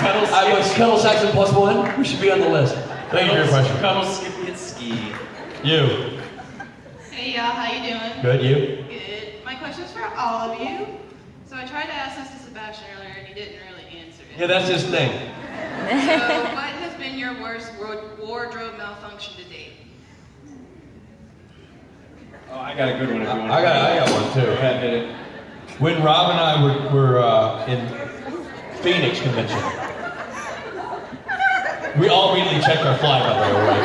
I was Kettle Saxon +1. We should be on the list. Thank you for your question. Cuddle, Skippy, and Ski. You. Hey y'all, how you doing? Good, you? Good. My question's for all of you. So I tried to ask this to Sebastian earlier and he didn't really answer it. Yeah, that's his thing. So what has been your worst wardrobe malfunction to date? Oh, I got a good one if you want. I got one too. Go ahead, hit it. When Rob and I were in Phoenix convention, we all immediately checked our flight, by the way, right?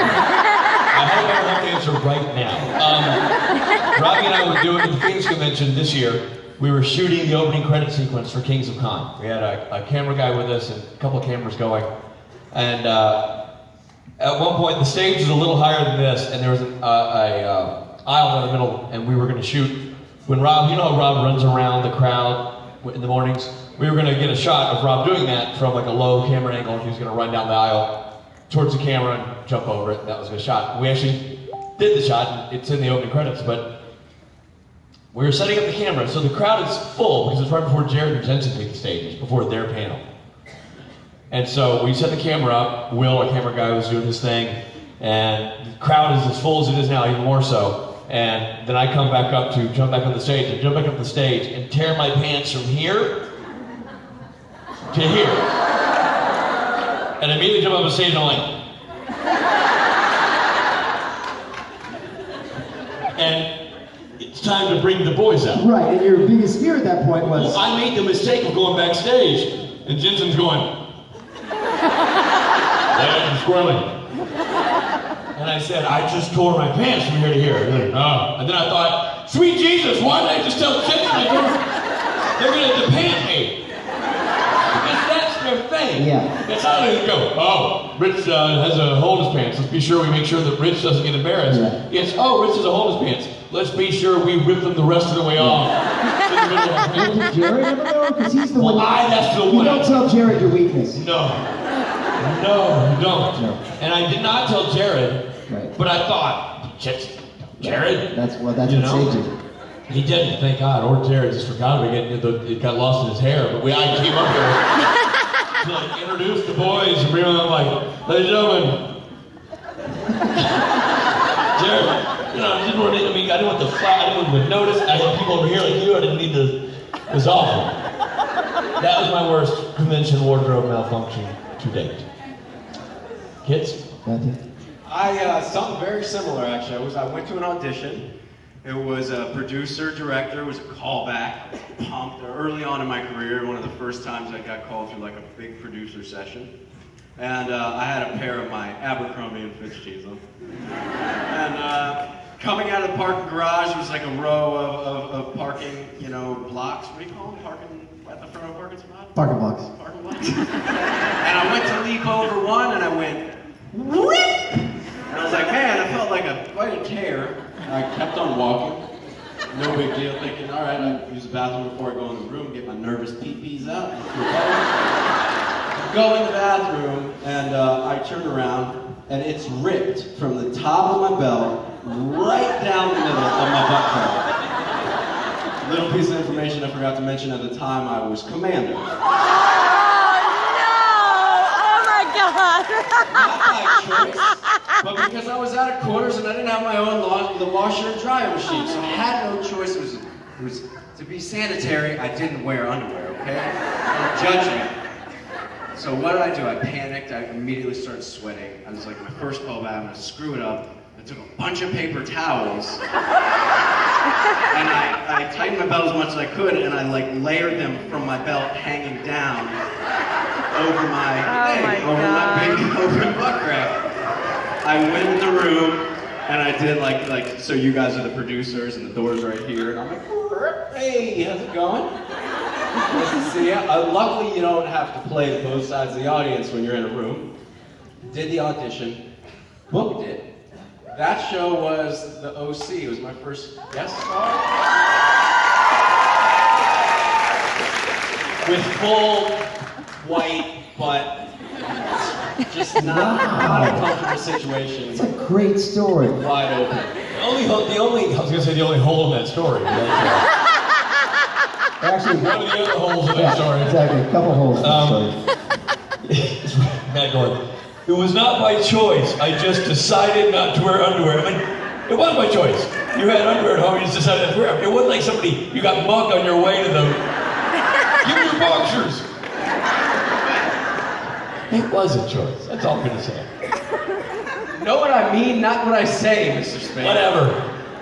I hope I won't answer right now. Robbie and I were doing the Phoenix convention this year. We were shooting the opening credit sequence for Kings of Con. We had a camera guy with us and a couple of cameras going. And at one point, the stage was a little higher than this, and there was an aisle in the middle, and we were going to shoot. When Rob, you know how Rob runs around the crowd in the mornings? We were going to get a shot of Rob doing that from like a low camera angle, and he was going to run down the aisle towards the camera and jump over it, and that was the shot. We actually did the shot, and it's in the opening credits, but we were setting up the camera, so the crowd is full, because it's right before Jared and Jensen take the stage, before their panel. And so we set the camera up, Will, our camera guy, was doing his thing, and the crowd is as full as it is now, even more so. And then I come back up to jump back on the stage, and jump back up the stage, and tear my pants from here to here. And immediately jump up the stage, and I'm like, and it's time to bring the boys out. Right, and your biggest fear at that point was... Well, I made the mistake of going backstage, and Jensen's going, I'm squirreling. And I said, I just tore my pants from here to here. And then I thought, sweet Jesus, why did I just tell Jensen they're going to depant me? Because that's their thing. Yeah. That's how they go, oh, Rich has a hole in his pants. Let's be sure we make sure that Rich doesn't get embarrassed. Yeah. Yes, oh, Rich has a hole in his pants. Let's be sure we rip them the rest of the way off. Did Jared ever know? Because he's the one... That's the You one. don't tell Jared your weakness. No, you don't. No. And I did not tell Jared, Right. but I thought, Jared? That's what saved you. He didn't, thank God. Or Jared just forgot it got lost in his hair. But I came up there to like, introduce the boys and bring them up like, ladies and gentlemen. Jared, I didn't want to, I didn't want the flat, I didn't want to notice. I had people over here like you, I didn't need to, it was awful. That was my worst convention wardrobe malfunction to date. Kids? Matthew? Something very similar actually. I went to an audition. It was a producer, director, it was a callback. I was pumped. Early on in my career, one of the first times I got called to like a big producer session. And I had a pair of my Abercrombie and Fitch jeans on. And coming out of the parking garage was like a row of parking, blocks. What do you call them? Parking at the front of a parking spot? Parking blocks. Parking blocks. And I went to leap over one and I went, whip! And I was like, man, I felt like quite a tear. And I kept on walking. No big deal, thinking, all right, I'll use the bathroom before I go in the room, get my nervous pee-pees out. Go in the bathroom, and I turn around, and it's ripped from the top of my belt right down the middle of my butt crack. Little piece of information I forgot to mention at the time, I was commander. Not by choice, but because I was out of quarters and I didn't have my own the washer and dryer machine, so I had no choice. It was to be sanitary. I didn't wear underwear, okay? Don't judge me. So what did I do? I panicked. I immediately started sweating. I was like, my first call back, I'm gonna screw it up. I took a bunch of paper towels and I tightened my belt as much as I could, and I like layered them from my belt hanging down over my big butt crack. I went in the room and I did like so you guys are the producers and the door's right here, and I'm like, hey, how's it going? Nice to see you. Luckily you don't have to play both sides of the audience when you're in a room. Did the audition, booked it. That show was the OC. It was my first guest star. With full white butt. Just not a comfortable situation. It's a great story. Wide open. I was gonna say the only hole in that story. Actually, One of the other holes in that story. Exactly, a couple holes in that story. was not by choice. I just decided not to wear underwear. I mean, it was by choice. You had underwear at home, you just decided not to wear them. It wasn't like somebody, you got mugged on your way to the, give me your boxers. It was a choice. That's all I'm gonna say. Know what I mean, not what I say, Mr. Spade. Whatever.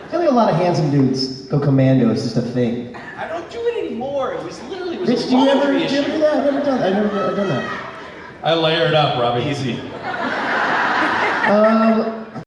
I feel like a lot of handsome dudes go commando. It's just a thing. I don't do it anymore. It was literally Rich, a do you ever laundry do issue. that? I've never done that. I layered up, Robbie. Easy.